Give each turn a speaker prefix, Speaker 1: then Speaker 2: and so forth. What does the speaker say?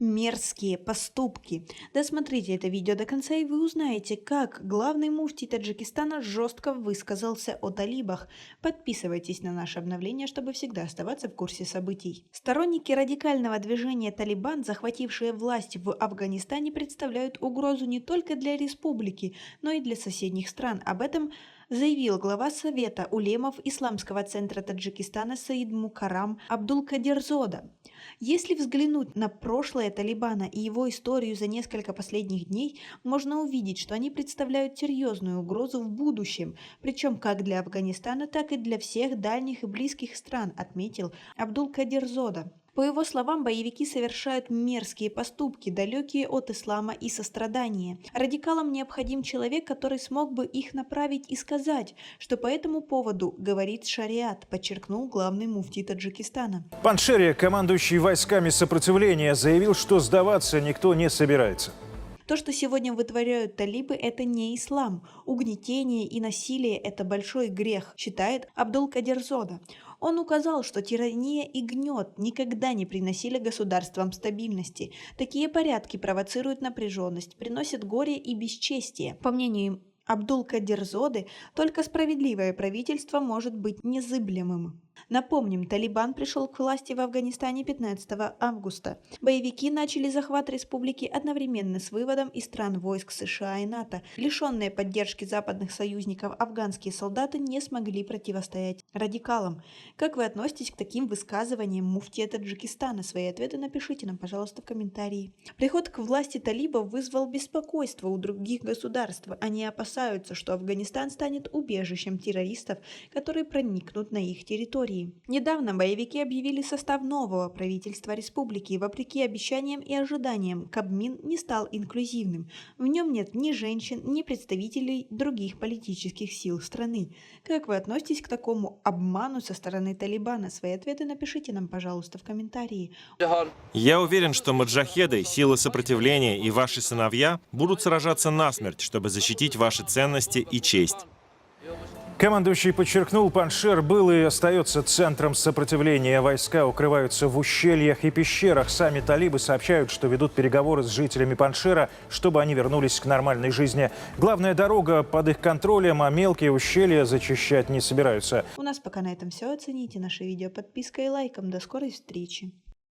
Speaker 1: Мерзкие поступки. Досмотрите это видео до конца, и вы узнаете, как главный муфтий Таджикистана жестко высказался о талибах. Подписывайтесь на наше обновление, чтобы всегда оставаться в курсе событий. Сторонники радикального движения «Талибан», захватившие власть в Афганистане, представляют угрозу не только для республики, но и для соседних стран. Об этом заявил глава Совета улемов Исламского центра Таджикистана Саид Мукаррам Абдулкадирзода. Если взглянуть на прошлое Талибана и его историю за несколько последних дней, можно увидеть, что они представляют серьезную угрозу в будущем, причем как для Афганистана, так и для всех дальних и близких стран, отметил Абдулкадирзода. По его словам, боевики совершают мерзкие поступки, далекие от ислама и сострадания. Радикалам необходим человек, который смог бы их направить и сказать, что по этому поводу говорит шариат, подчеркнул главный муфтий Таджикистана.
Speaker 2: Паншери, командующий войсками сопротивления, заявил, что сдаваться никто не собирается.
Speaker 1: То, что сегодня вытворяют талибы, это не ислам. Угнетение и насилие – это большой грех, считает Абдулкадирзода. Он указал, что тирания и гнет никогда не приносили государствам стабильности. Такие порядки провоцируют напряженность, приносят горе и бесчестие. По мнению Абдулкадирзоды, только справедливое правительство может быть незыблемым. Напомним, Талибан пришел к власти в Афганистане 15 августа. Боевики начали захват республики одновременно с выводом из стран войск США и НАТО. Лишенные поддержки западных союзников, афганские солдаты не смогли противостоять радикалам. Как вы относитесь к таким высказываниям муфтия Таджикистана? Свои ответы напишите нам, пожалуйста, в комментарии. Приход к власти талибов вызвал беспокойство у других государств. Они опасаются, что Афганистан станет убежищем террористов, которые проникнут на их территории. Недавно боевики объявили состав нового правительства республики. Вопреки обещаниям и ожиданиям, Кабмин не стал инклюзивным. В нем нет ни женщин, ни представителей других политических сил страны. Как вы относитесь к такому обману со стороны Талибана? Свои ответы напишите нам, пожалуйста, в комментарии.
Speaker 3: Я уверен, что маджахеды, силы сопротивления и ваши сыновья будут сражаться насмерть, чтобы защитить ваши ценности и честь.
Speaker 2: Командующий подчеркнул, Паншер был и остается центром сопротивления. Войска укрываются в ущельях и пещерах. Сами талибы сообщают, что ведут переговоры с жителями Паншера, чтобы они вернулись к нормальной жизни. Главная дорога под их контролем, а мелкие ущелья зачищать не собираются.
Speaker 1: У нас пока на этом все. Оцените наше видео подпиской и лайком. До скорой встречи.